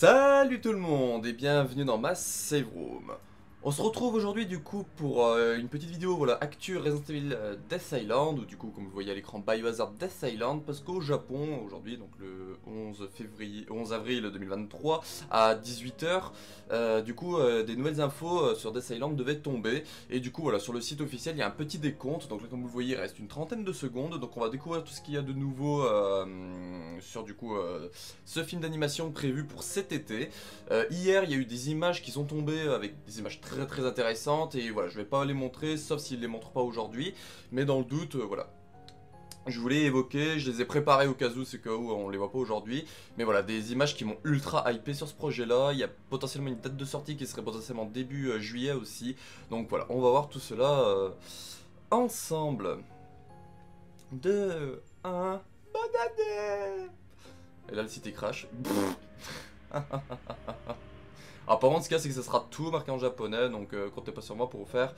Salut tout le monde et bienvenue dans ma save room. On se retrouve aujourd'hui du coup pour une petite vidéo, voilà, actu Resident Evil Death Island, ou du coup comme vous voyez à l'écran Biohazard Death Island, parce qu'au Japon aujourd'hui, donc le 11 avril 2023 à 18 h, du coup des nouvelles infos sur Death Island devaient tomber, et du coup voilà, sur le site officiel il y a un petit décompte, donc là comme vous le voyez il reste une trentaine de secondes, donc on va découvrir tout ce qu'il y a de nouveau sur du coup ce film d'animation prévu pour cet été. Hier il y a eu des images qui sont tombées avec des images très intéressantes, et voilà, je vais pas les montrer sauf s'ils les montrent pas aujourd'hui, mais dans le doute voilà, je voulais évoquer, je les ai préparés au cas où, c'est cas où on les voit pas aujourd'hui, mais voilà, des images qui m'ont ultra hypé sur ce projet là. Il y a potentiellement une date de sortie qui serait potentiellement début juillet aussi, donc voilà, on va voir tout cela ensemble. 2, 1, bonne année. Et là le site il crash. Alors par contre ce qu'il y a c'est que ça sera tout marqué en japonais, donc comptez pas sur moi pour vous faire.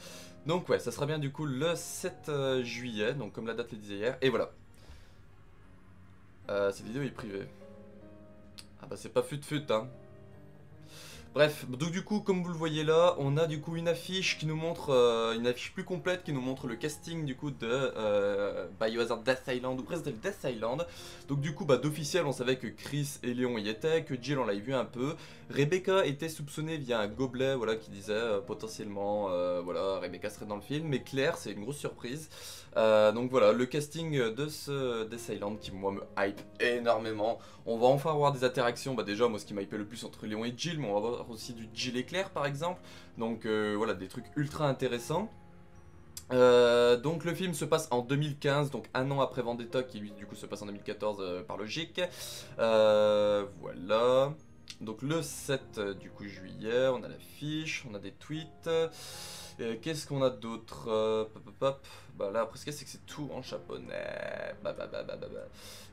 Donc ouais, ça sera bien du coup le 7 juillet, donc comme la date le disait hier, et voilà. Cette vidéo est privée. Ah bah c'est pas fut hein. Bref, donc du coup comme vous le voyez là, on a du coup une affiche qui nous montre, une affiche plus complète qui nous montre le casting du coup de Biohazard Death Island ou Resident Evil Death Island. Donc du coup bah d'officiel on savait que Chris et Léon y étaient, que Jill on l'avait vu un peu. Rebecca était soupçonnée via un gobelet, voilà, qui disait potentiellement voilà, Rebecca serait dans le film, mais Claire c'est une grosse surprise. Donc voilà, le casting de ce Death Island qui moi me hype énormément. On va enfin avoir des interactions, bah déjà moi ce qui m'a hypé le plus entre Léon et Jill, mais on va avoir aussi du Jill et Claire par exemple. Donc voilà, des trucs ultra intéressants. Donc le film se passe en 2015, donc un an après Vendetta qui lui du coup se passe en 2014 par logique. Voilà. Donc le 7 du coup juillet, on a l'affiche, on a des tweets. Qu'est-ce qu'on a d'autre? Bah là après ce qu'il y a c'est que c'est tout en japonais.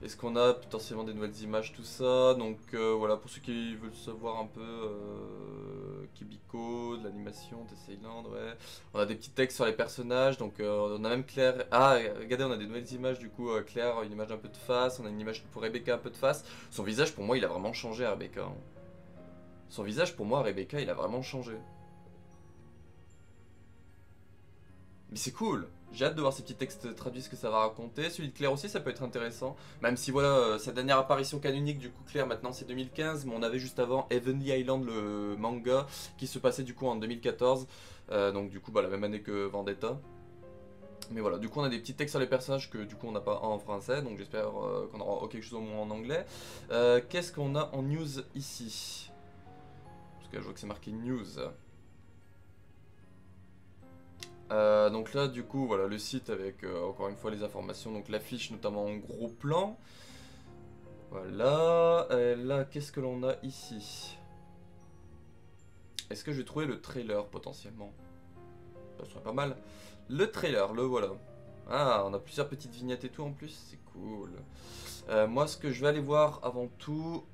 Est-ce qu'on a potentiellement des nouvelles images, tout ça? Donc voilà, pour ceux qui veulent savoir un peu Kibiko, de l'animation, Death Island, ouais. On a des petits textes sur les personnages, donc on a même Claire. Ah regardez, on a des nouvelles images du coup, Claire, une image un peu de face, on a une image pour Rebecca un peu de face. Son visage pour moi il a vraiment changé à Rebecca. Hein. Son visage pour moi à Rebecca il a vraiment changé. Mais c'est cool, j'ai hâte de voir ces petits textes traduits, ce que ça va raconter. Celui de Claire aussi, ça peut être intéressant. Même si voilà, sa dernière apparition canonique, du coup Claire maintenant c'est 2015, mais on avait juste avant Heavenly Island, le manga, qui se passait du coup en 2014. Donc du coup bah, la même année que Vendetta. Mais voilà, du coup on a des petits textes sur les personnages que du coup on n'a pas en français, donc j'espère qu'on aura quelque chose au moins en anglais. Qu'est-ce qu'on a en news ici? Parce que je vois que c'est marqué news. Donc là du coup voilà le site avec encore une fois les informations, donc l'affiche notamment en gros plan. Voilà, là qu'est-ce que l'on a ici? Est-ce que je vais trouver le trailer potentiellement? Ça serait pas mal. Le trailer, le voilà. Ah, on a plusieurs petites vignettes et tout en plus, c'est cool. Moi ce que je vais aller voir avant tout,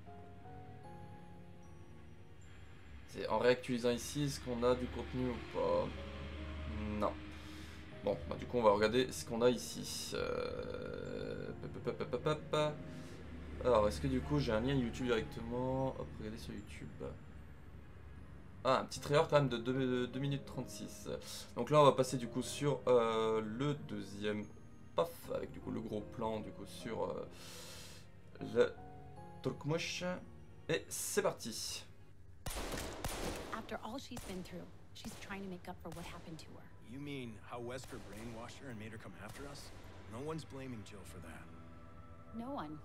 c'est en réactualisant ici, est-ce qu'on a du contenu ou pas? Non. Bon, bah du coup on va regarder ce qu'on a ici. Alors est-ce que du coup j'ai un lien YouTube directement? Hop, regardez sur YouTube. Ah, un petit trailer quand même de 2 minutes 36. Donc là on va passer du coup sur le deuxième. Paf, avec du coup le gros plan du coup sur le Turkmush. Et c'est parti. After all she's been through, she's trying to make up for what happened to her. You mean how Wesker brainwashed her and made her come after us? No one's blaming Jill for that. No one.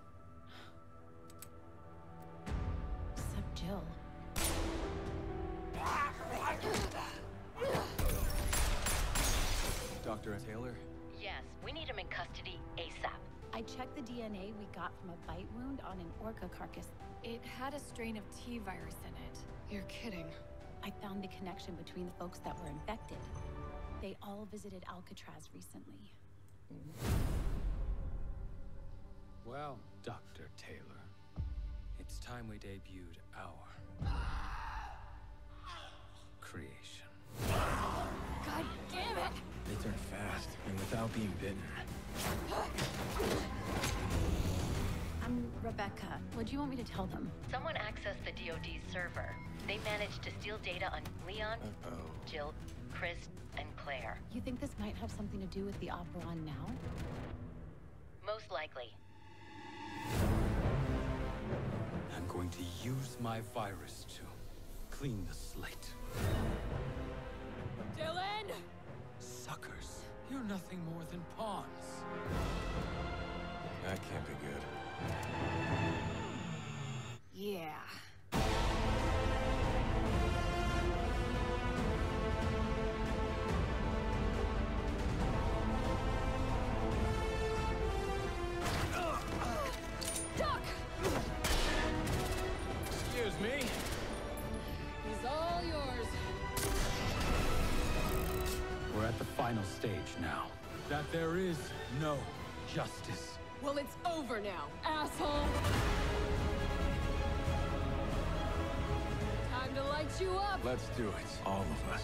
Except Jill. Dr. Taylor? Yes, we need him in custody ASAP. I checked the DNA we got from a bite wound on an orca carcass. It had a strain of T virus in it. You're kidding. I found the connection between the folks that were infected. They all visited Alcatraz recently. Well, Dr. Taylor, it's time we debuted our creation. God damn it! They turn fast and without being bitten. I'm Rebecca, what do you want me to tell them? Someone accessed the DoD's server. They managed to steal data on Leon, Jill, Chris, and Claire. You think this might have something to do with the Operon now? Most likely. I'm going to use my virus to clean the slate. Dylan! Suckers, you're nothing more than pawns. That can't be good. Yeah. Duck! Excuse me? He's all yours. We're at the final stage now. That there is no justice. Well, it's over now, asshole! Time to light you up! Let's do it. All of us.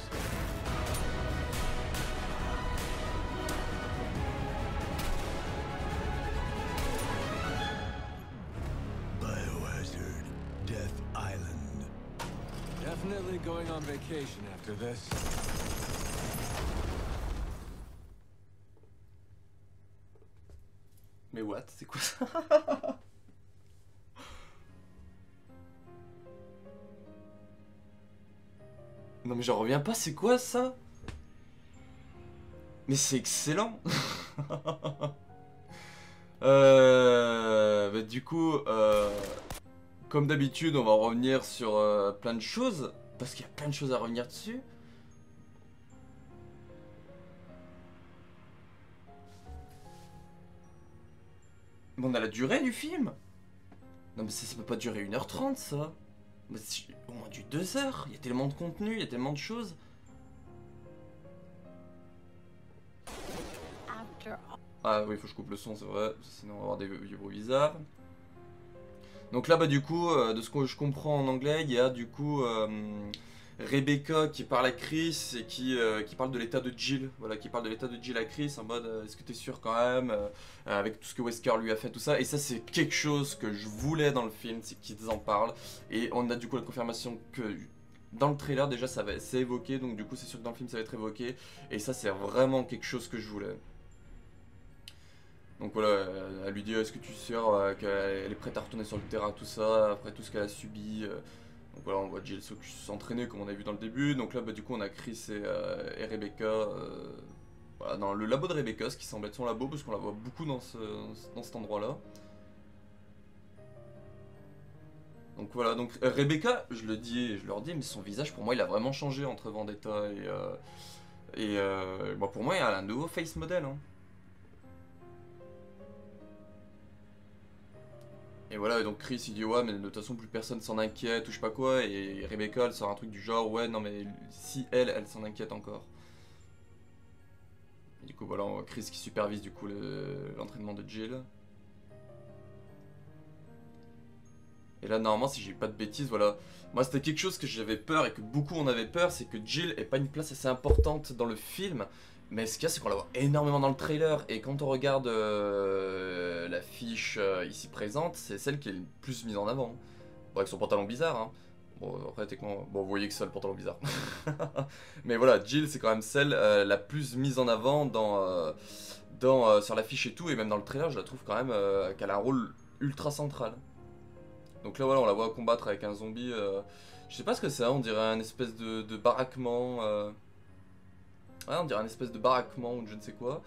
Biohazard, Death Island. Definitely going on vacation after this. Mais what? C'est quoi ça? Non mais j'en reviens pas, c'est quoi ça? Mais c'est excellent. Bah, du coup, comme d'habitude, on va revenir sur plein de choses, parce qu'il y a plein de choses à revenir dessus. Mais on a la durée du film. Non mais ça peut pas durer 1h30 ça. Mais c'est au moins du 2 heures. Il y a tellement de contenu, il y a tellement de choses. After all. Ah oui, faut que je coupe le son, c'est vrai. Sinon on va avoir des bruits bizarres. Donc là, bah du coup, de ce que je comprends en anglais, il y a du coup Rebecca qui parle à Chris et qui parle de l'état de Jill. Voilà, qui parle de l'état de Jill à Chris en mode est-ce que t'es sûr quand même avec tout ce que Wesker lui a fait, tout ça. Et ça, c'est quelque chose que je voulais dans le film, c'est qu'ils en parlent. Et on a du coup la confirmation que dans le trailer, déjà, c'est évoqué. Donc du coup, c'est sûr que dans le film, ça va être évoqué. Et ça, c'est vraiment quelque chose que je voulais. Donc voilà, elle lui dit est-ce que tu es sûr qu'elle est prête à retourner sur le terrain, tout ça, après tout ce qu'elle a subi. Donc voilà, on voit Jill s'entraîner comme on a vu dans le début. Donc là, bah, du coup, on a Chris et Rebecca voilà, dans le labo de Rebecca, ce qui semble être son labo, parce qu'on la voit beaucoup dans cet endroit-là. Donc voilà, donc Rebecca, je le dis et je leur dis, mais son visage, pour moi, il a vraiment changé entre Vendetta et bah, pour moi, il y a un nouveau face model. Hein. Et voilà, et donc Chris il dit ouais mais de toute façon plus personne s'en inquiète ou je sais pas quoi, et Rebecca elle sort un truc du genre ouais non mais si elle s'en inquiète encore. Et du coup voilà, on voit Chris qui supervise du coup l'entraînement de Jill. Et là normalement si j'ai pas de bêtises, voilà, moi c'était quelque chose que j'avais peur et que beaucoup en avaient peur, c'est que Jill ait pas une place assez importante dans le film. Mais ce qu'il y a, c'est qu'on la voit énormément dans le trailer, et quand on regarde l'affiche ici présente, c'est celle qui est le plus mise en avant. Bon, avec son pantalon bizarre, hein. Bon, après, techniquement, bon, vous voyez que c'est le pantalon bizarre. Mais voilà, Jill, c'est quand même celle la plus mise en avant sur l'affiche et tout, et même dans le trailer, je la trouve quand même qu'elle a un rôle ultra central. Donc là, voilà, on la voit combattre avec un zombie. Je sais pas ce que c'est, on dirait un espèce de baraquement. Ouais, on dirait un espèce de baraquement ou de je ne sais quoi.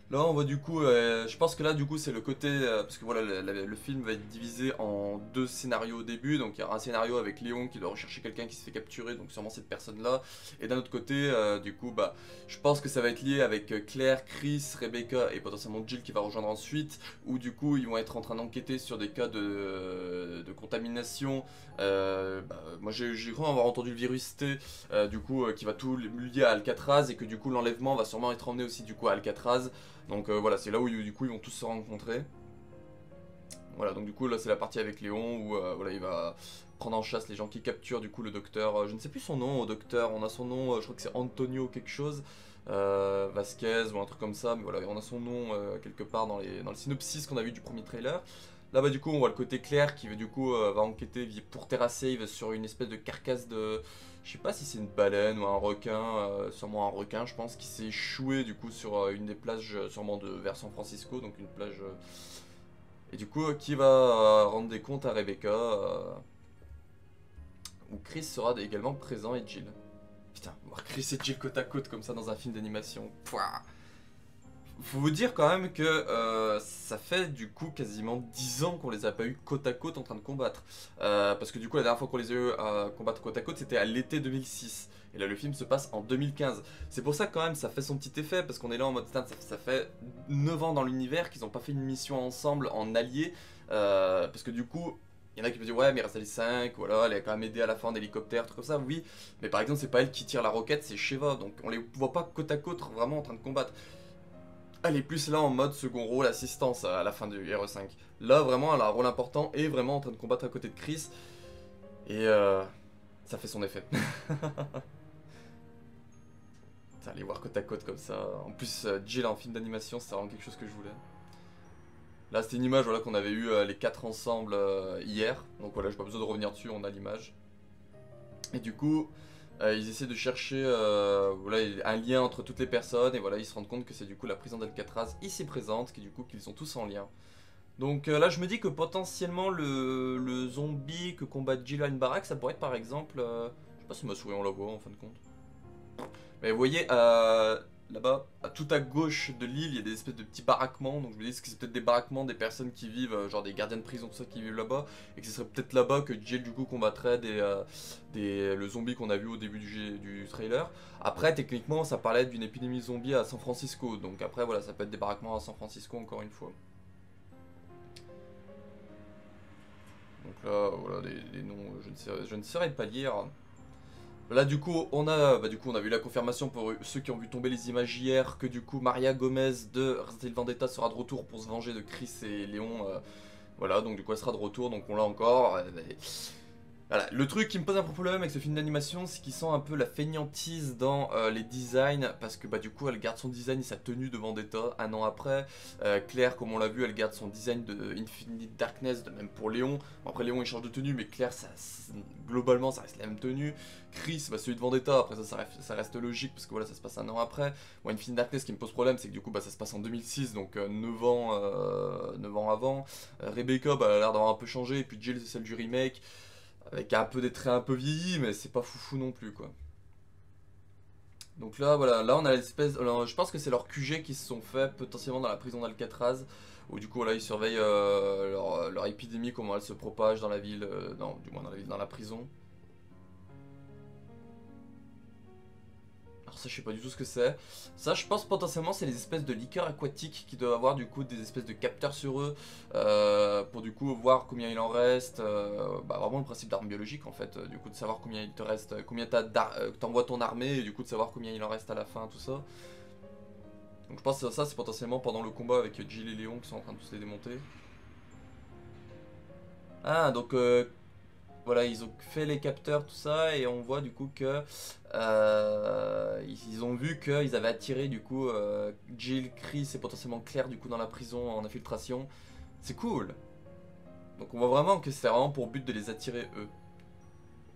Là on voit du coup, je pense que là du coup c'est le côté, parce que voilà le film va être divisé en deux scénarios au début. Donc il y aura un scénario avec Léon qui doit rechercher quelqu'un qui se fait capturer, donc sûrement cette personne là. Et d'un autre côté du coup bah je pense que ça va être lié avec Claire, Chris, Rebecca et potentiellement Jill qui va rejoindre ensuite. Où du coup ils vont être en train d'enquêter sur des cas de contamination. Moi j'ai cru avoir entendu le virus T du coup qui va tout lier à Alcatraz, et que du coup l'enlèvement va sûrement être emmené aussi du coup à Alcatraz. Donc voilà, c'est là où du coup ils vont tous se rencontrer. Voilà, donc du coup là c'est la partie avec Léon où voilà, il va prendre en chasse les gens qui capturent du coup le docteur, je ne sais plus son nom au docteur, on a son nom, je crois que c'est Antonio quelque chose, Vasquez ou un truc comme ça, mais voilà, on a son nom quelque part dans le synopsis qu'on a vu du premier trailer. Là bah du coup on voit le côté Claire qui du coup va enquêter pour Terra Save sur une espèce de carcasse de... Je sais pas si c'est une baleine ou un requin, sûrement un requin je pense, qui s'est échoué du coup sur une des plages sûrement vers San Francisco, donc une plage... et du coup qui va rendre des comptes à Rebecca, où Chris sera également présent et Jill. Putain, voir Chris et Jill côte à côte comme ça dans un film d'animation. Faut vous dire quand même que ça fait du coup quasiment 10 ans qu'on les a pas eu côte à côte en train de combattre. Parce que du coup la dernière fois qu'on les a eu combattre côte à côte c'était à l'été 2006. Et là le film se passe en 2015. C'est pour ça quand même ça fait son petit effet parce qu'on est là en mode ça fait 9 ans dans l'univers qu'ils ont pas fait une mission ensemble en alliés. Parce que du coup... Il y en a qui me disent ouais mais il reste les 5, voilà, elle a quand même aidé à la fin d'hélicoptère, truc comme ça, oui. Mais par exemple c'est pas elle qui tire la roquette, c'est Sheva, donc on les voit pas côte à côte vraiment en train de combattre. Elle est plus là en mode second rôle, assistance à la fin du RE5. Là vraiment elle a un rôle important et vraiment en train de combattre à côté de Chris. Et ça fait son effet. Allez voir côte à côte comme ça. En plus Jill en film d'animation c'est vraiment quelque chose que je voulais. Là c'était une image voilà, qu'on avait eu les 4 ensemble hier. Donc voilà, j'ai pas besoin de revenir dessus, on a l'image. Et du coup, ils essaient de chercher voilà, un lien entre toutes les personnes. Et voilà, ils se rendent compte que c'est du coup la prison d'Alcatraz ici présente, qui du coup qu'ils sont tous en lien. Donc là je me dis que potentiellement le zombie que combat Jill à une baraque, ça pourrait être par exemple... je sais pas si ma souris on la voit en fin de compte. Mais vous voyez... là-bas, tout à gauche de l'île, il y a des espèces de petits baraquements. Donc je me dis que c'est peut-être des baraquements des personnes qui vivent, genre des gardiens de prison, tout ça, qui vivent là-bas. Et que ce serait peut-être là-bas que Jill du coup combattrait le zombie qu'on a vu au début du trailer. Après, techniquement, ça parlait d'une épidémie zombie à San Francisco. Donc après, voilà, ça peut être des baraquements à San Francisco encore une fois. Donc là, voilà, les noms, je ne saurais pas lire. Là du coup on a vu la confirmation pour ceux qui ont vu tomber les images hier que du coup Maria Gomez de Resident Evil Vendetta sera de retour pour se venger de Chris et Léon. Voilà, donc du coup elle sera de retour, donc on l'a encore. Voilà. Le truc qui me pose un problème avec ce film d'animation, c'est qu'ils sent un peu la fainéantise dans les designs, parce que bah du coup elle garde son design et sa tenue de Vendetta un an après. Claire, comme on l'a vu, elle garde son design de Infinite Darkness, de même pour Léon. Bon, après Léon il change de tenue, mais Claire globalement ça reste la même tenue. Chris, bah, celui de Vendetta, après ça reste logique parce que voilà ça se passe un an après. Bon, Infinite Darkness, ce qui me pose problème, c'est que du coup bah, ça se passe en 2006, donc 9 ans avant. Rebecca bah, elle a l'air d'avoir un peu changé, et puis Jill c'est celle du remake. Avec un peu des traits un peu vieillis, mais c'est pas foufou non plus quoi. Donc là voilà, là on a l'espèce... Je pense que c'est leurs QG qui se sont faits potentiellement dans la prison d'Alcatraz. Où du coup là ils surveillent leur épidémie, comment elle se propage dans la ville, non du moins dans la prison. Alors ça je sais pas du tout ce que c'est. Ça je pense potentiellement c'est les espèces de liqueurs aquatiques qui doivent avoir du coup des espèces de capteurs sur eux. Pour du coup voir combien il en reste. Bah, vraiment le principe d'arme biologique en fait. Du coup de savoir combien il te reste, combien t'envoies ton armée et du coup de savoir combien il en reste à la fin, tout ça. Donc je pense que ça c'est potentiellement pendant le combat avec Jill et Léon qui sont en train de tous les démonter. Ah donc... voilà, ils ont fait les capteurs, tout ça, et on voit du coup que ils ont vu qu'ils avaient attiré du coup Jill, Chris et potentiellement Claire du coup dans la prison en infiltration. C'est cool. Donc on voit vraiment que c'est vraiment pour but de les attirer eux.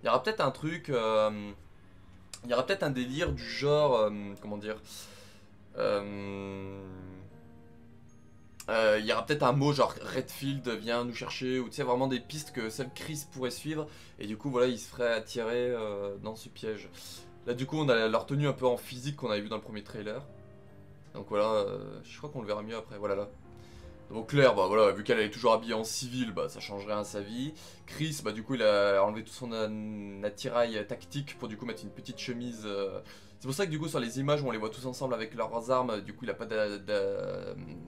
Il y aura peut-être un truc, il y aura peut-être un délire du genre, comment dire, il y aura peut-être un mot genre Redfield vient nous chercher, ou tu sais vraiment des pistes que seul Chris pourrait suivre, et du coup voilà il se ferait attirer dans ce piège. Là du coup on a leur tenue un peu en physique qu'on avait vu dans le premier trailer. Donc voilà, je crois qu'on le verra mieux après, voilà là. Donc Claire, bah voilà, vu qu'elle est toujours habillée en civil, bah ça change rien à sa vie. Chris, bah du coup il a enlevé tout son attirail tactique pour du coup mettre une petite chemise. C'est pour ça que du coup sur les images où on les voit tous ensemble avec leurs armes, du coup il a pas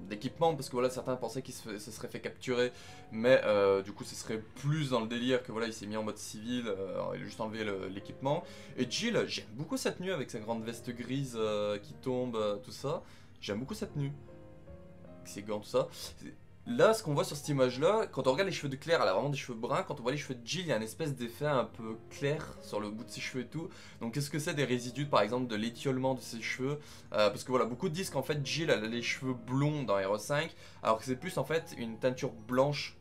d'équipement parce que voilà certains pensaient qu'il se serait fait capturer, mais du coup ce serait plus dans le délire que voilà il s'est mis en mode civil, il a juste enlevé l'équipement. Et Jill, j'aime beaucoup sa tenue avec sa grande veste grise qui tombe, tout ça. J'aime beaucoup sa tenue. Ses gants, tout ça. Là, ce qu'on voit sur cette image-là, quand on regarde les cheveux de Claire, elle a vraiment des cheveux bruns. Quand on voit les cheveux de Jill, il y a une espèce d'effet un peu clair sur le bout de ses cheveux et tout. Donc, qu'est-ce que c'est des résidus, par exemple, de l'étiolement de ses cheveux? Parce que voilà, beaucoup disent qu'en fait, Jill, elle a les cheveux blonds dans RE5, alors que c'est plus en fait une teinture blanche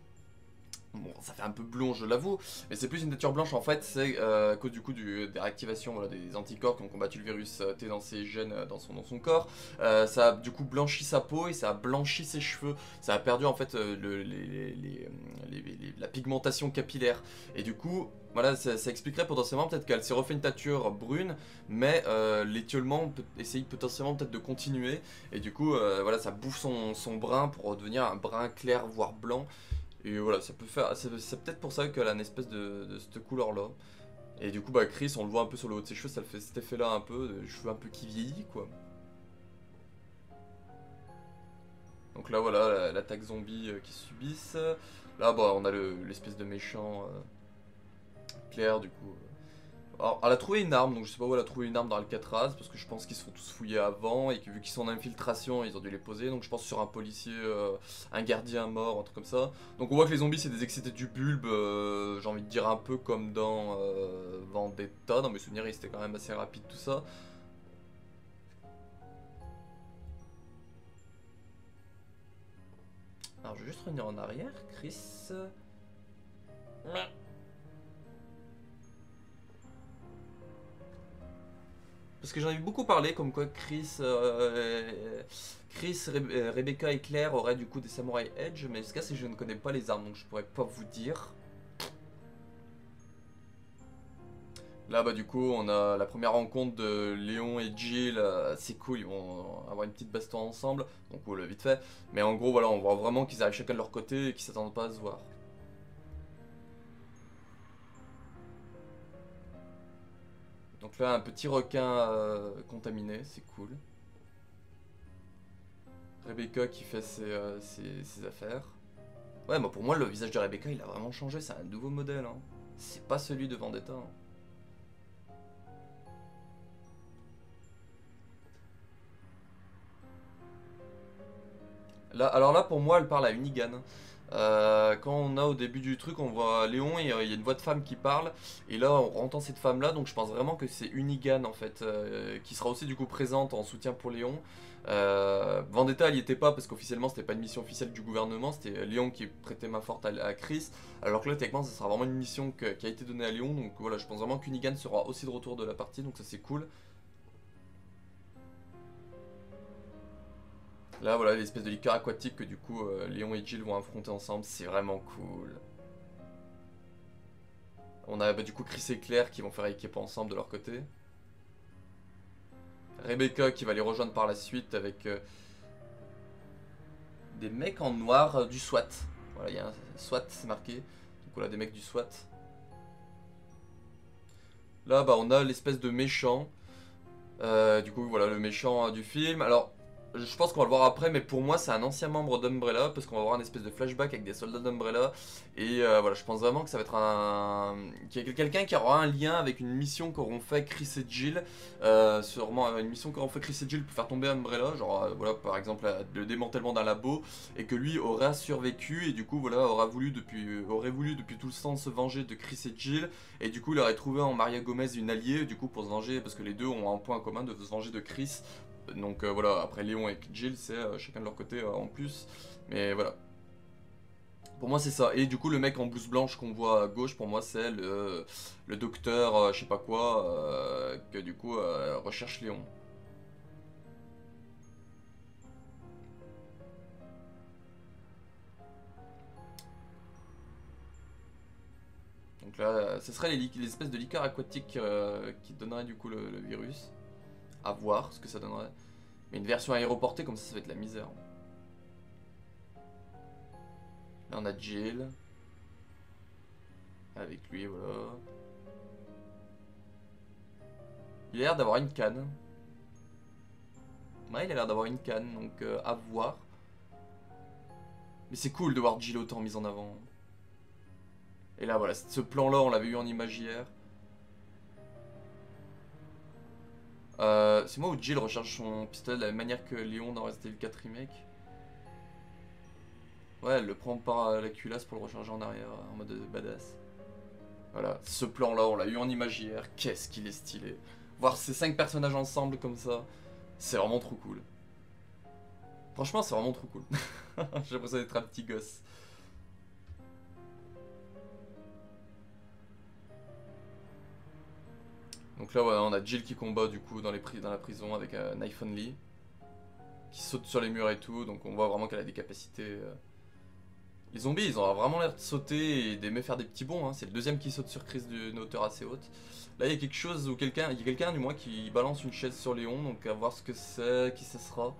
Bon, ça fait un peu blond, je l'avoue, mais c'est plus une teinture blanche en fait, c'est à cause du coup des réactivations voilà, des anticorps qui ont combattu le virus T dans ses gènes, dans son corps. Ça a du coup blanchi sa peau et ça a blanchi ses cheveux. Ça a perdu en fait la pigmentation capillaire. Et du coup, voilà, ça expliquerait potentiellement peut-être qu'elle s'est refait une teinture brune, mais l'étiolement essaye potentiellement peut-être de continuer. Et du coup, voilà, ça bouffe son brun pour devenir un brun clair, voire blanc. Et voilà, ça peut faire. C'est peut-être pour ça qu'elle a une espèce de cette couleur là. Et du coup, bah, Chris, on le voit un peu sur le haut de ses cheveux, ça le fait cet effet là un peu, de cheveux un peu qui vieillit quoi. Donc là, voilà, l'attaque zombie qu'ils subissent. Là, bah, on a l'espèce de méchant Claire, du coup. Alors, elle a trouvé une arme, donc je sais pas où elle a trouvé une arme dans Alcatraz, parce que je pense qu'ils se font tous fouiller avant, et que vu qu'ils sont en infiltration, ils ont dû les poser, donc je pense sur un policier, un gardien mort, un truc comme ça. Donc on voit que les zombies c'est des excités du bulbe, j'ai envie de dire un peu comme dans Vendetta, dans mes souvenirs c'était quand même assez rapide tout ça. Alors je vais juste revenir en arrière, Chris... Parce que j'en ai beaucoup parlé, comme quoi Chris, Rebecca et Claire auraient du coup des Samurai Edge, mais ce cas c'est que je ne connais pas les armes, donc je pourrais pas vous dire. Là bah du coup on a la première rencontre de Léon et Jill, c'est cool, ils vont avoir une petite baston ensemble, donc cool vite fait. Mais en gros voilà, on voit vraiment qu'ils arrivent chacun de leur côté et qu'ils s'attendent pas à se voir. Donc là, un petit requin contaminé, c'est cool. Rebecca qui fait ses affaires. Ouais, moi pour moi, le visage de Rebecca, il a vraiment changé, c'est un nouveau modèle. Hein. C'est pas celui de Vendetta. Hein. Là, alors là, pour moi, elle parle à Unigan. Quand on a au début du truc, on voit Léon et il y a une voix de femme qui parle. Et là, on entend cette femme-là, donc je pense vraiment que c'est Unigan en fait, qui sera aussi du coup présente en soutien pour Léon. Vendetta, elle y était pas parce qu'officiellement, c'était pas une mission officielle du gouvernement, c'était Léon qui prêtait main forte à Chris. Alors que là, techniquement, ça sera vraiment une mission qui a été donnée à Léon. Donc voilà, je pense vraiment qu'Unigan sera aussi de retour de la partie, donc ça c'est cool. Là voilà l'espèce de liqueur aquatique que du coup Léon et Jill vont affronter ensemble, c'est vraiment cool. On a bah, du coup Chris et Claire qui vont faire équipe ensemble de leur côté. Rebecca qui va les rejoindre par la suite avec des mecs en noir du SWAT. Voilà, il y a un SWAT, c'est marqué. Donc voilà des mecs du SWAT. Là bah on a l'espèce de méchant. Du coup voilà le méchant du film. Alors... Je pense qu'on va le voir après, mais pour moi c'est un ancien membre d'Umbrella, parce qu'on va voir un espèce de flashback avec des soldats d'Umbrella. Et voilà, je pense vraiment que ça va être quelqu'un qui aura un lien avec une mission qu'auront fait Chris et Jill. Sûrement une mission qu'auront fait Chris et Jill pour faire tomber Umbrella, genre voilà par exemple le démantèlement d'un labo, et que lui aura survécu et du coup voilà aurait voulu depuis tout le temps se venger de Chris et Jill. Et du coup il aurait trouvé en Maria Gomez une alliée du coup pour se venger, parce que les deux ont un point commun de se venger de Chris. Donc voilà, après Léon et Jill, c'est chacun de leur côté en plus. Mais voilà. Pour moi, c'est ça. Et du coup, le mec en blouse blanche qu'on voit à gauche, pour moi, c'est le docteur, je sais pas quoi, que du coup recherche Léon. Donc là, ce serait les espèces de liqueurs aquatiques qui donneraient du coup le virus. À voir ce que ça donnerait. Mais une version aéroportée comme ça va être la misère. Là on a Jill. Avec lui, voilà. Il a l'air d'avoir une canne. Ouais, il a l'air d'avoir une canne, donc à voir. Mais c'est cool de voir Jill autant mise en avant. Et là voilà, ce plan là on l'avait eu en image hier. C'est moi où Jill recharge son pistolet de la même manière que Léon dans Resident Evil 4 Remake. Ouais, elle le prend par la culasse pour le recharger en arrière en mode badass. Voilà, ce plan là on l'a eu en image hier, qu'est-ce qu'il est stylé. Voir ces 5 personnages ensemble comme ça, c'est vraiment trop cool. Franchement c'est vraiment trop cool. J'ai l'impression d'être un petit gosse. Donc là, voilà, on a Jill qui combat du coup dans la prison avec Knife Only. Qui saute sur les murs et tout, donc on voit vraiment qu'elle a des capacités. Les zombies, ils ont vraiment l'air de sauter et d'aimer faire des petits bonds. Hein. C'est le deuxième qui saute sur Chris d'une hauteur assez haute. Là, il y a quelque chose où il y a quelqu'un du moins qui balance une chaise sur Léon, donc à voir ce que c'est, qui ça sera.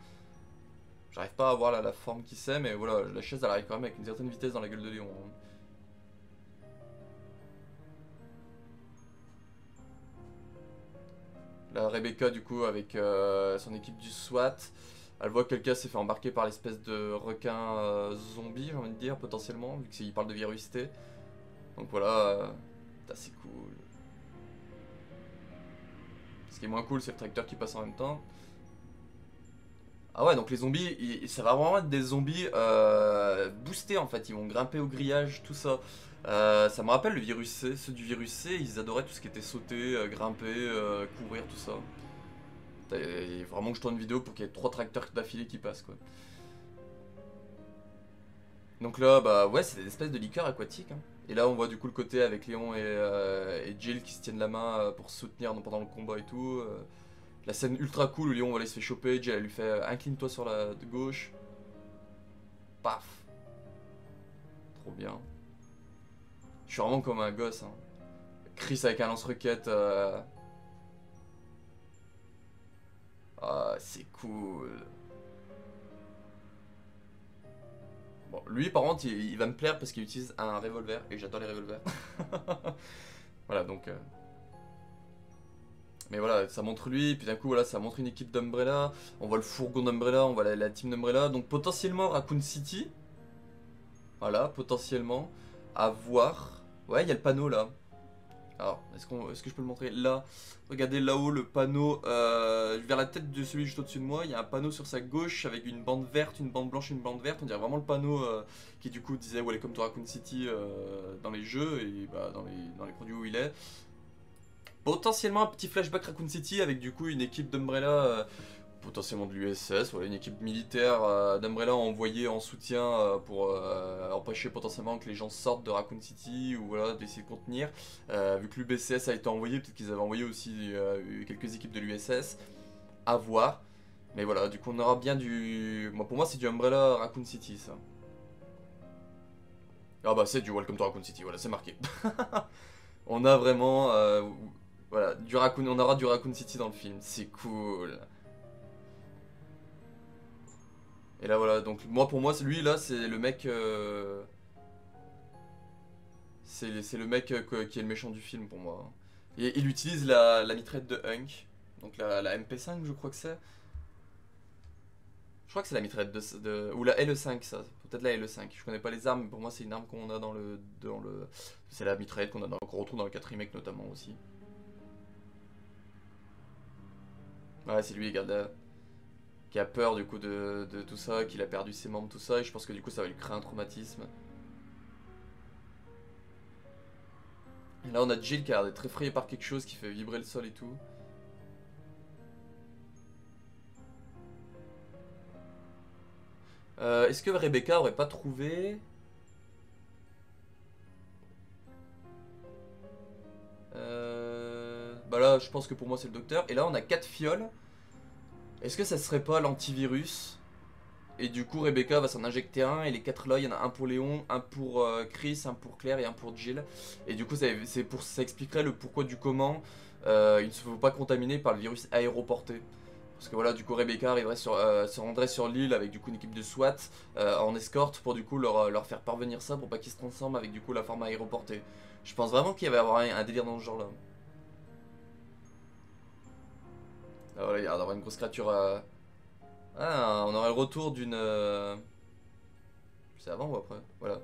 J'arrive pas à voir la forme qui c'est, mais voilà, la chaise elle arrive quand même avec une certaine vitesse dans la gueule de Léon. Hein. Là, Rebecca, du coup, avec son équipe du SWAT, elle voit que quelqu'un s'est fait embarquer par l'espèce de requin zombie, j'ai envie de dire, potentiellement, vu qu'il parle de virus T. Donc voilà, c'est assez cool. Ce qui est moins cool, c'est le tracteur qui passe en même temps. Ah ouais, donc les zombies, ça va vraiment être des zombies boostés en fait, ils vont grimper au grillage, tout ça. Ça me rappelle le virus C, ceux du virus C, ils adoraient tout ce qui était sauter, grimper, courir, tout ça. Il faut vraiment que je tourne une vidéo pour qu'il y ait 3 tracteurs d'affilée qui passent quoi. Donc là, bah ouais, c'est des espèces de liqueurs aquatiques. Hein. Et là, on voit du coup le côté avec Léon et Jill qui se tiennent la main pour se soutenir pendant le combat et tout. La scène ultra cool où Léon voilà, il se fait choper, Jill elle lui fait incline-toi sur la de gauche. Paf. Trop bien. Je suis vraiment comme un gosse. Hein. Chris avec un lance-roquette. Ah, c'est cool. Bon, lui par contre, il va me plaire parce qu'il utilise un revolver et j'adore les revolvers. Voilà, donc. Mais voilà, ça montre lui, puis d'un coup, voilà, ça montre une équipe d'Umbrella. On voit le fourgon d'Umbrella, on voit la team d'Umbrella. Donc potentiellement Raccoon City. Voilà, potentiellement. À voir. Ouais, il y a le panneau là. Alors, est-ce que je peux le montrer là? Regardez là-haut le panneau, vers la tête de celui juste au-dessus de moi, il y a un panneau sur sa gauche avec une bande verte, une bande blanche et une bande verte. On dirait vraiment le panneau qui du coup disait Welcome to Raccoon City dans les jeux et bah, dans les produits où il est. Potentiellement un petit flashback Raccoon City avec du coup une équipe d'Umbrella, potentiellement de l'USS, voilà, une équipe militaire d'Umbrella envoyée en soutien pour empêcher potentiellement que les gens sortent de Raccoon City ou voilà, d'essayer de contenir. Vu que l'UBCS a été envoyé, peut-être qu'ils avaient envoyé aussi quelques équipes de l'USS, à voir. Mais voilà, du coup on aura bien du... Pour moi c'est du Umbrella Raccoon City ça. Ah bah c'est du Welcome to Raccoon City, voilà c'est marqué. On a vraiment... voilà, on aura du Raccoon City dans le film, c'est cool. Et là voilà, donc moi pour moi lui là c'est le mec c'est le mec qui est le méchant du film pour moi. Et il utilise la mitraillette de Hunk, donc la MP5 je crois que c'est. Je crois que c'est la mitraillette ou la LE5 ça, peut-être la LE5, je connais pas les armes mais pour moi c'est une arme qu'on a dans le c'est la mitraillette qu'on retrouve dans le 4 remake notamment aussi. Ouais c'est lui regarde là. Qui a peur du coup de tout ça, qu'il a perdu ses membres, tout ça, et je pense que du coup ça va lui créer un traumatisme. Et là on a Jill qui a l'air d'être effrayée par quelque chose qui fait vibrer le sol et tout. Est-ce que Rebecca aurait pas trouvé... Bah là je pense que pour moi c'est le docteur, et là on a 4 fioles. Est-ce que ça serait pas l'antivirus? Et du coup Rebecca va s'en injecter un, et les 4 là, il y en a un pour Léon, un pour Chris, un pour Claire et un pour Jill. Et du coup ça expliquerait le pourquoi du comment il ne se faut pas contaminer par le virus aéroporté. Parce que voilà, du coup Rebecca arriverait se rendrait sur l'île avec du coup une équipe de SWAT en escorte pour du coup leur faire parvenir ça pour pas qu'ils se transforment avec du coup la forme aéroportée. Je pense vraiment qu'il va y avoir un délire dans ce genre là. Ah voilà, il y a d'avoir une grosse créature. Ah, on aurait le retour d'une. C'est avant ou après? Voilà.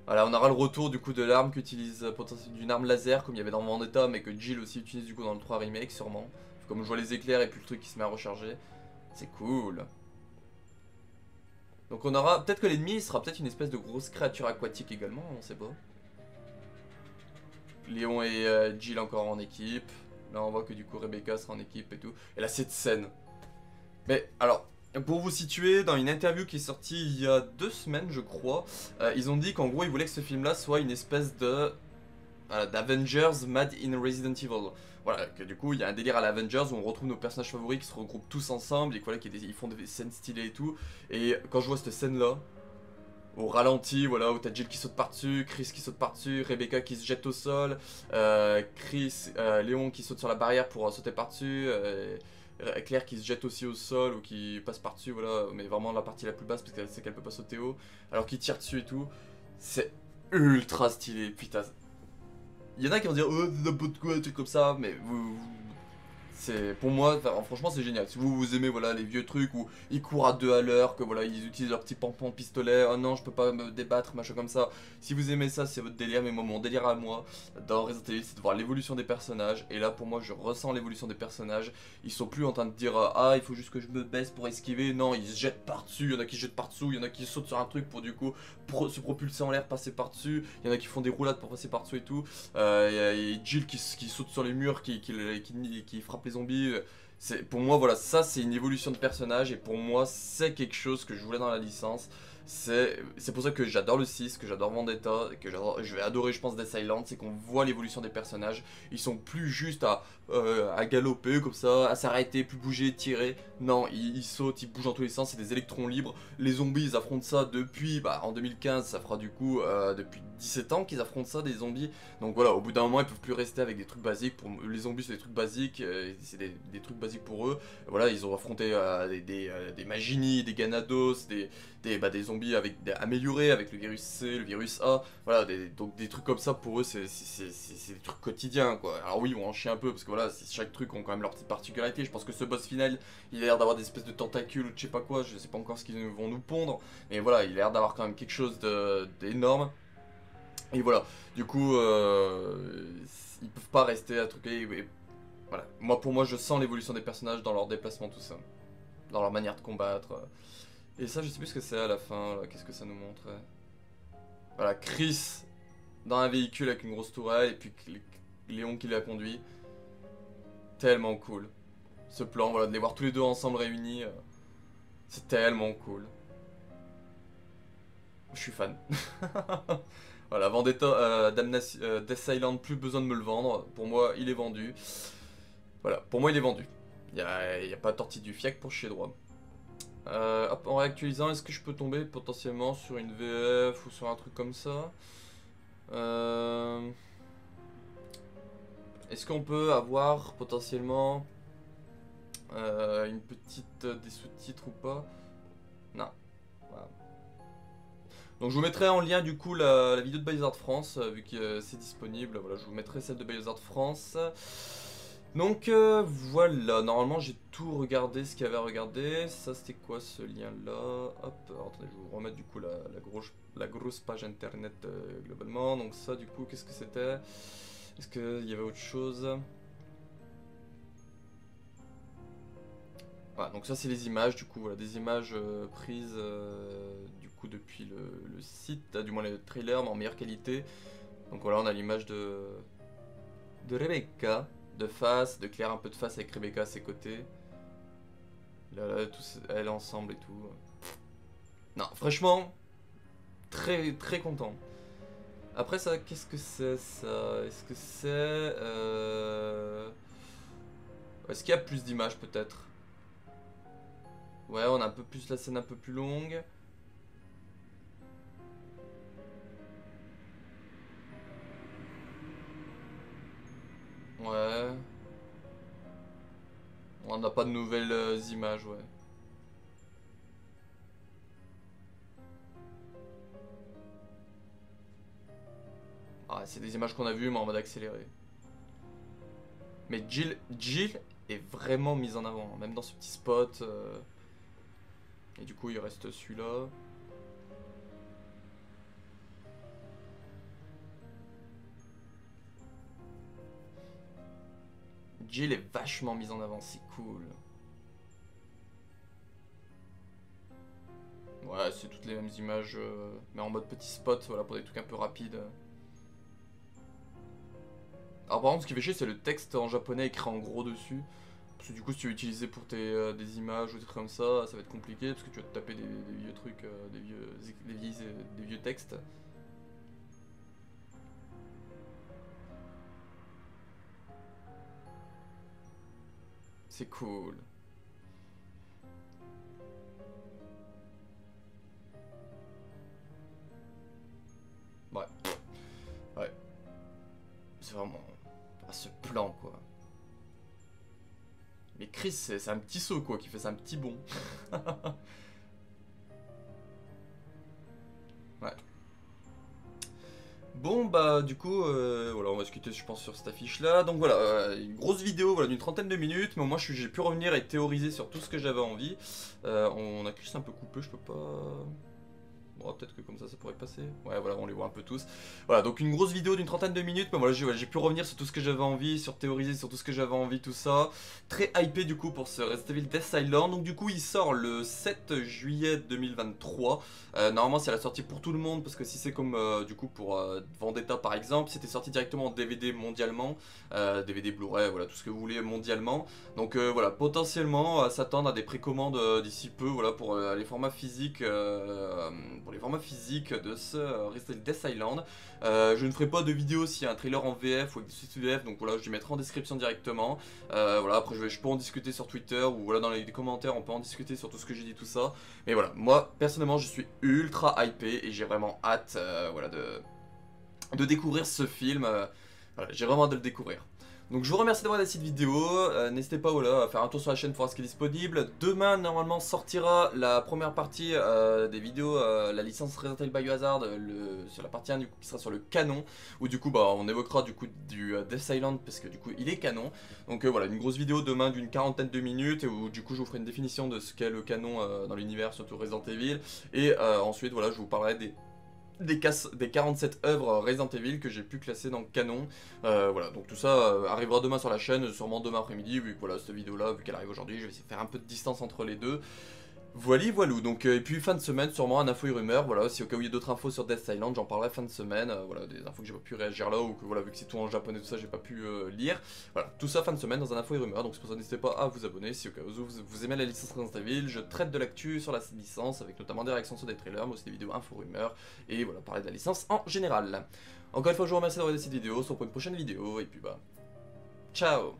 Voilà, on aura le retour du coup de l'arme qu'utilise d'une arme laser comme il y avait dans Vendetta, mais que Jill aussi utilise du coup dans le 3 remake sûrement. Comme je vois les éclairs et puis le truc qui se met à recharger. C'est cool. Donc on aura. Peut-être que l'ennemi sera peut-être une espèce de grosse créature aquatique également, on sait pas. Léon et Jill encore en équipe. Là on voit que du coup Rebecca sera en équipe et tout. Et là cette scène. Mais alors, pour vous situer, dans une interview qui est sortie il y a 2 semaines je crois, ils ont dit qu'en gros ils voulaient que ce film là soit une espèce de Voilà, d'Avengers Mad in Resident Evil. Voilà, que du coup il y a un délire à l'Avengers où on retrouve nos personnages favoris qui se regroupent tous ensemble et voilà, ils font des scènes stylées et tout. Et quand je vois cette scène là, au ralenti, voilà, où t'as Jill qui saute par-dessus, Chris qui saute par-dessus, Rebecca qui se jette au sol, Léon qui saute sur la barrière pour sauter par-dessus, Claire qui se jette aussi au sol ou qui passe par-dessus, voilà, mais vraiment la partie la plus basse parce qu'elle sait qu'elle peut pas sauter haut, alors qu'il tire dessus et tout. C'est ultra stylé, putain. Il y en a qui vont dire oh c'est n'importe quoi, un truc comme ça, mais c'est pour moi, franchement c'est génial. Si vous aimez voilà les vieux trucs où ils courent à 2 à l'heure, que voilà ils utilisent leur petit pompon pistolet, oh non je peux pas me débattre, machin comme ça. Si vous aimez ça c'est votre délire, mais moi mon délire à moi dans Resident Evil c'est de voir l'évolution des personnages. Et là pour moi je ressens l'évolution des personnages. Ils sont plus en train de dire ah il faut juste que je me baisse pour esquiver. Non ils se jettent par dessus, il y en a qui se jettent par dessous, il y en a qui sautent sur un truc pour du coup se propulser en l'air, passer par dessus. Il y en a qui font des roulades pour passer par dessous et tout. Il y a Jill qui saute sur les murs, qui frappe les zombies. Pour moi voilà, ça c'est une évolution de personnage et pour moi c'est quelque chose que je voulais dans la licence. C'est pour ça que j'adore le 6, que j'adore Vendetta, que je vais adorer je pense Death Island, c'est qu'on voit l'évolution des personnages. Ils sont plus juste à galoper comme ça, à s'arrêter, plus bouger, tirer. Non, ils sautent, ils bougent dans tous les sens, c'est des électrons libres. Les zombies ils affrontent ça depuis, en 2015, ça fera du coup depuis 17 ans qu'ils affrontent ça, des zombies. Donc voilà, au bout d'un moment ils peuvent plus rester avec des trucs basiques. Pour les zombies c'est des trucs basiques, c'est des trucs basiques pour eux. Voilà, ils ont affronté des Magini, des Ganados, des zombies améliorés avec le virus C, le virus A, voilà, donc des trucs comme ça pour eux c'est des trucs quotidiens quoi. Alors oui on en chie un peu parce que voilà, chaque truc ont quand même leur petite particularité. Je pense que ce boss final il a l'air d'avoir des espèces de tentacules ou de je sais pas quoi, je sais pas encore ce qu'ils vont nous pondre, mais voilà il a l'air d'avoir quand même quelque chose d'énorme. Et voilà, du coup ils peuvent pas rester à truquer et voilà. Pour moi je sens l'évolution des personnages dans leur déplacement, tout ça, dans leur manière de combattre. Et ça, je sais plus ce que c'est à la fin, qu'est-ce que ça nous montrait. Voilà, Chris dans un véhicule avec une grosse tourelle, et puis Léon qui l'a conduit. Tellement cool. Ce plan, voilà, de les voir tous les deux ensemble réunis, c'est tellement cool. Je suis fan. Voilà, Vendetta, Death Island, plus besoin de me le vendre. Pour moi, il est vendu. Voilà, pour moi, il est vendu. Il n'y a pas tortille du fiac pour chier droit. Hop, en réactualisant, est-ce que je peux tomber potentiellement sur une VF ou sur un truc comme ça? Est-ce qu'on peut avoir potentiellement une petite des sous-titres ou pas? Non. Voilà. Donc je vous mettrai en lien du coup la vidéo de Biohazard France vu que c'est disponible. Voilà, je vous mettrai celle de Biohazard France. Donc voilà, normalement j'ai tout regardé ce qu'il y avait à regarder. Ça c'était quoi ce lien là? Hop, alors, attendez, je vais vous remettre du coup la grosse page internet globalement. Donc ça du coup qu'est-ce que c'était? Est-ce qu'il y avait autre chose? Voilà, donc ça c'est les images du coup, voilà, des images prises du coup depuis le site, du moins le trailer mais en meilleure qualité. Donc voilà, on a l'image de Rebecca. De face, de Claire un peu de face avec Rebecca à ses côtés. Là, tous, elle ensemble et tout. Non, franchement, très très content. Après ça, qu'est-ce que c'est ça? Est-ce que c'est... Est-ce qu'il y a plus d'images peut-être? Ouais, on a un peu plus la scène un peu plus longue. Ouais. On n'a pas de nouvelles images, ouais. Ah, c'est des images qu'on a vues, mais en mode accéléré. Mais Jill est vraiment mise en avant, même dans ce petit spot. Et du coup, il reste celui-là. Jill est vachement mise en avant, c'est cool. Ouais, c'est toutes les mêmes images, mais en mode petit spot, voilà, pour des trucs un peu rapides. Alors par contre, ce qui fait chier, c'est le texte en japonais écrit en gros dessus. Parce que du coup, si tu veux utiliser pour des images ou des trucs comme ça va être compliqué, parce que tu vas te taper des vieux trucs, des vieux textes. C'est cool. Ouais. Ouais. C'est vraiment... Ah, ce plan, quoi. Mais Chris, c'est un petit saut, quoi, qui fait ça, un petit bond. Ouais. Bon, bah, du coup, voilà, on va se quitter, je pense, sur cette affiche-là. Donc voilà, une grosse vidéo, voilà, d'une 30aine de minutes. Mais moi, j'ai pu revenir et théoriser sur tout ce que j'avais envie. On a Chris un peu coupé, je peux pas... Bon, peut-être que comme ça pourrait passer. Ouais, voilà, on les voit un peu tous. Voilà, donc une grosse vidéo d'une 30aine de minutes. Mais voilà, j'ai pu revenir sur tout ce que j'avais envie, sur théoriser sur tout ce que j'avais envie, tout ça. Très hypé du coup pour ce Resident Evil Death Island. Donc du coup, il sort le 7 juillet 2023. Normalement, c'est la sortie pour tout le monde. Parce que si c'est comme du coup pour Vendetta par exemple, c'était sorti directement en DVD mondialement. DVD, Blu-ray, voilà, tout ce que vous voulez mondialement. Donc voilà, potentiellement à s'attendre à des précommandes d'ici peu, voilà, pour les formats physiques. Pour les formats physiques de ce Resident Evil Death Island. Je ne ferai pas de vidéo s'il y a un trailer en VF ou avec des sous-titres VF, donc voilà, je les mettrai en description directement. Voilà, après je peux en discuter sur Twitter ou voilà dans les commentaires, on peut en discuter sur tout ce que j'ai dit, tout ça. Mais voilà, moi personnellement je suis ultra hypé et j'ai vraiment hâte voilà, de découvrir ce film. Voilà, j'ai vraiment hâte de le découvrir. Donc je vous remercie d'avoir regardé cette vidéo, n'hésitez pas voilà, à faire un tour sur la chaîne pour voir ce qui est disponible. Demain normalement sortira la première partie des vidéos, la licence Resident Evil Biohazard, sur la partie 1 du coup, qui sera sur le canon. Où du coup bah, on évoquera du coup du Death Island parce que du coup il est canon. Donc voilà, une grosse vidéo demain d'une 40aine de minutes où du coup je vous ferai une définition de ce qu'est le canon dans l'univers, surtout Resident Evil. Et ensuite voilà, je vous parlerai des 47 œuvres Resident Evil que j'ai pu classer dans le canon. Voilà, donc tout ça arrivera demain sur la chaîne, sûrement demain après-midi, vu que voilà, cette vidéo là, vu qu'elle arrive aujourd'hui, je vais essayer de faire un peu de distance entre les deux. Voilà, voilou. Donc, et puis fin de semaine, sûrement un info et rumeur. Voilà, si au cas où il y a d'autres infos sur Death Island, j'en parlerai fin de semaine. Voilà, des infos que j'ai pas pu réagir là, ou que voilà, vu que c'est tout en japonais, tout ça, j'ai pas pu lire. Voilà, tout ça fin de semaine dans un info et rumeur. Donc, c'est pour ça, n'hésitez pas à vous abonner si au cas où vous aimez la licence Resident Evil. Je traite de l'actu sur la licence, avec notamment des réactions sur des trailers, mais aussi des vidéos info rumeurs. Et voilà, parler de la licence en général. Encore une fois, je vous remercie d'avoir regardé cette vidéo. On se retrouve pour une prochaine vidéo. Et puis bah, ciao!